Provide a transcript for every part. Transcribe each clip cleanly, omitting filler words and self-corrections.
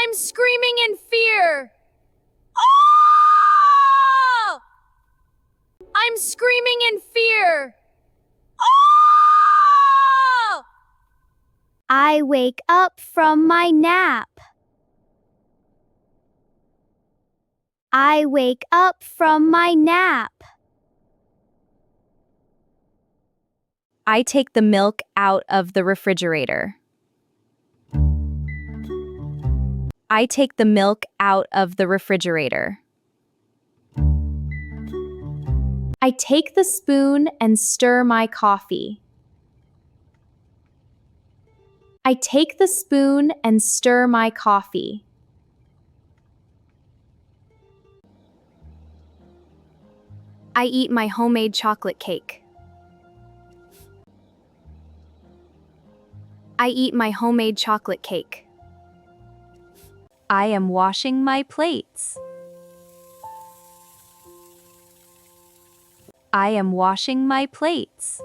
I'm screaming in fear. Oh! I'm screaming in fear. Oh! I wake up from my nap. I wake up from my nap. I take the milk out of the refrigerator. I take the milk out of the refrigerator. I take the spoon and stir my coffee. I take the spoon and stir my coffee. I eat my homemade chocolate cake. I eat my homemade chocolate cake. I am washing my plates. I am washing my plates.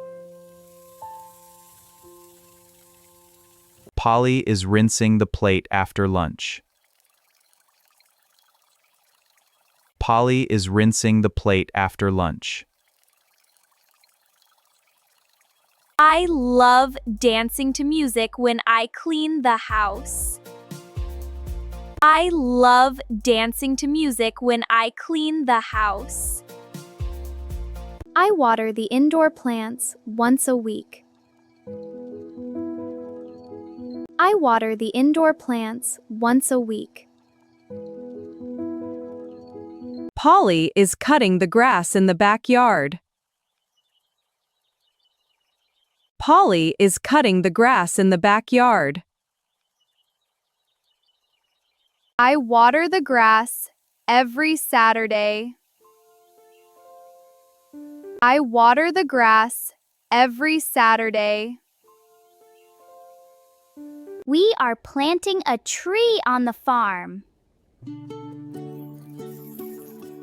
Polly is rinsing the plate after lunch. Polly is rinsing the plate after lunch. I love dancing to music when I clean the house. I love dancing to music when I clean the house. I water the indoor plants once a week. I water the indoor plants once a week. Polly is cutting the grass in the backyard. Polly is cutting the grass in the backyard. I water the grass every Saturday. I water the grass every Saturday. We are planting a tree on the farm.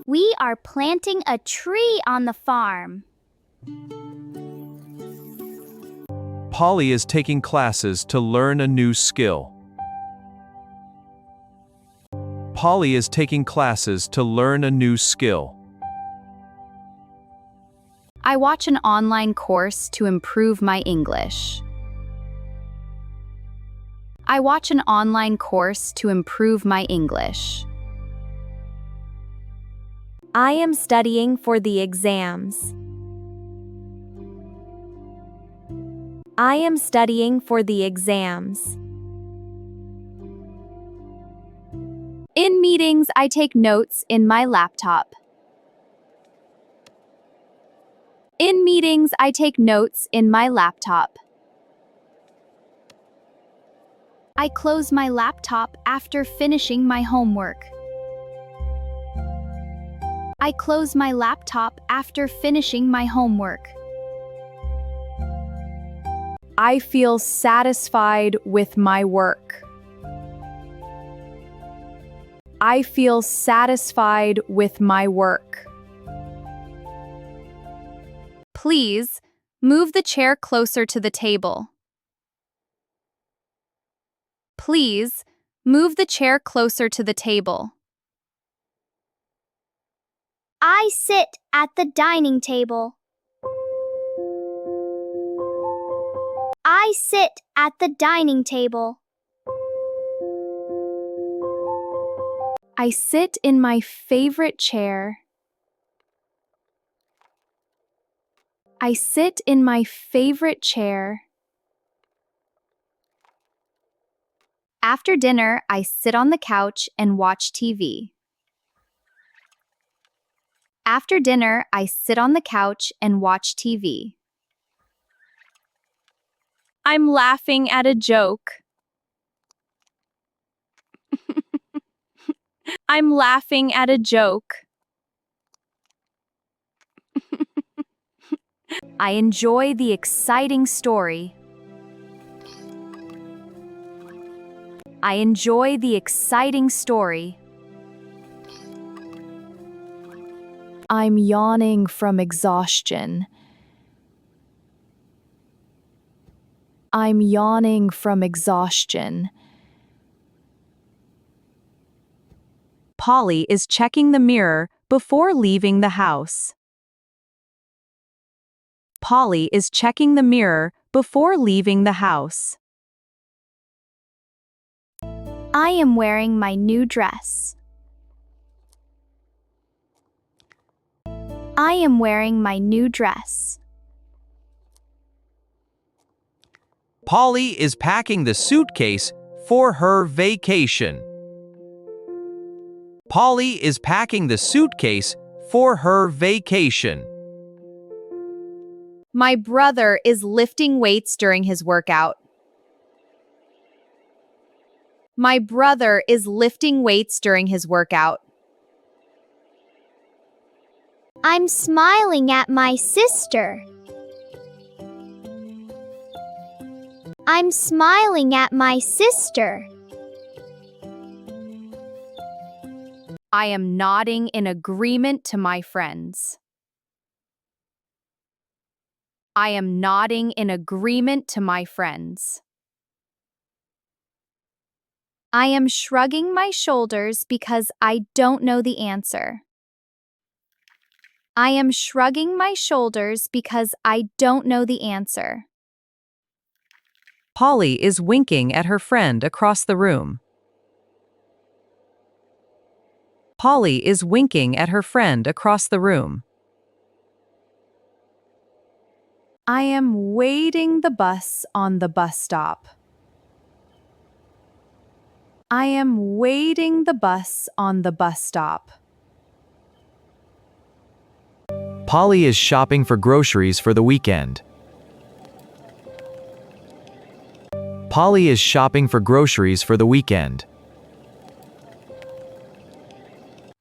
We are planting a tree on the farm. Polly is taking classes to learn a new skill. Polly is taking classes to learn a new skill. I watch an online course to improve my English. I watch an online course to improve my English. I am studying for the exams. I am studying for the exams. In meetings, I take notes in my laptop. In meetings, I take notes in my laptop. I close my laptop after finishing my homework. I close my laptop after finishing my homework. I feel satisfied with my work. I feel satisfied with my work. Please, move the chair closer to the table. Please, move the chair closer to the table. I sit at the dining table. I sit at the dining table. I sit in my favorite chair. I sit in my favorite chair. After dinner, I sit on the couch and watch TV. After dinner, I sit on the couch and watch TV. I'm laughing at a joke. I'm laughing at a joke. I enjoy the exciting story. I enjoy the exciting story. I'm yawning from exhaustion. I'm yawning from exhaustion. Polly is checking the mirror before leaving the house. Polly is checking the mirror before leaving the house. I am wearing my new dress. I am wearing my new dress. Polly is packing the suitcase for her vacation. Polly is packing the suitcase for her vacation. My brother is lifting weights during his workout. My brother is lifting weights during his workout. I'm smiling at my sister. I'm smiling at my sister. I am nodding in agreement to my friends. I am nodding in agreement to my friends. I am shrugging my shoulders because I don't know the answer. I am shrugging my shoulders because I don't know the answer. Polly is winking at her friend across the room. Polly is winking at her friend across the room. I am waiting the bus on the bus stop. I am waiting the bus on the bus stop. Polly is shopping for groceries for the weekend. Polly is shopping for groceries for the weekend.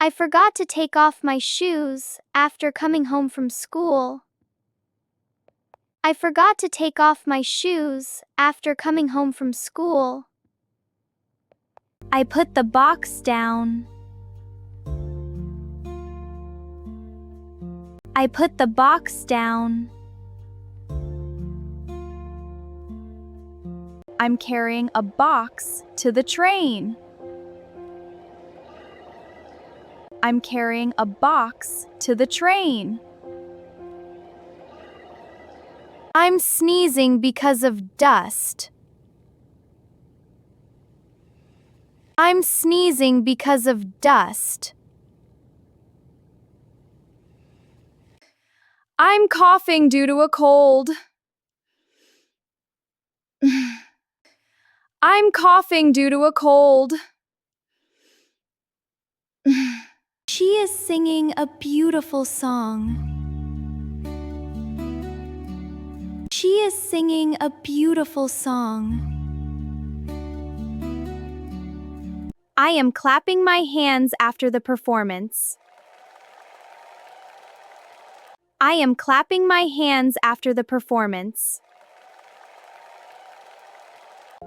I forgot to take off my shoes after coming home from school. I forgot to take off my shoes after coming home from school. I put the box down. I put the box down. I'm carrying a box to the train. I'm carrying a box to the train. I'm sneezing because of dust. I'm sneezing because of dust. I'm coughing due to a cold. I'm coughing due to a cold. She is singing a beautiful song. She is singing a beautiful song. I am clapping my hands after the performance. I am clapping my hands after the performance.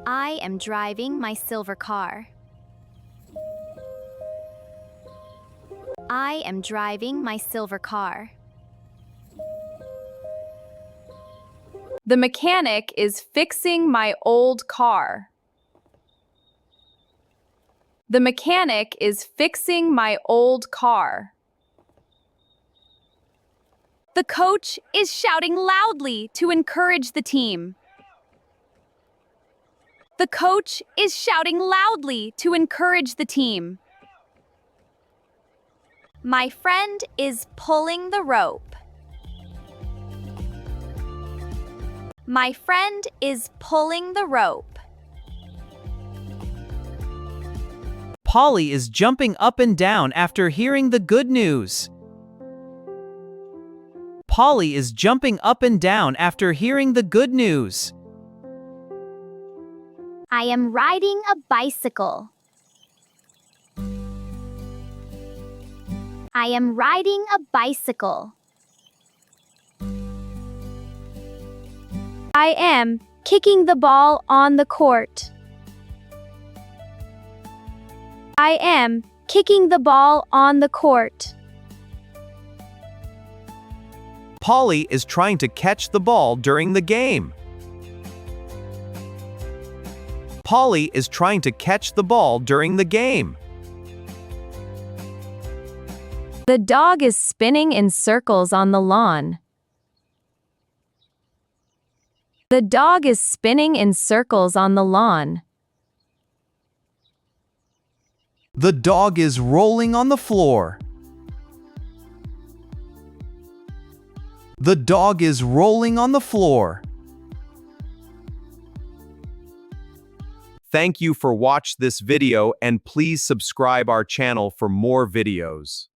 I am driving my silver car. I am driving my silver car. The mechanic is fixing my old car. The mechanic is fixing my old car. The coach is shouting loudly to encourage the team. The coach is shouting loudly to encourage the team. My friend is pulling the rope. My friend is pulling the rope. Polly is jumping up and down after hearing the good news. Polly is jumping up and down after hearing the good news. I am riding a bicycle. I am riding a bicycle. I am kicking the ball on the court. I am kicking the ball on the court. Polly is trying to catch the ball during the game. Polly is trying to catch the ball during the game. The dog is spinning in circles on the lawn. The dog is spinning in circles on the lawn. The dog is rolling on the floor. The dog is rolling on the floor. Thank you for watch this video and please subscribe our channel for more videos.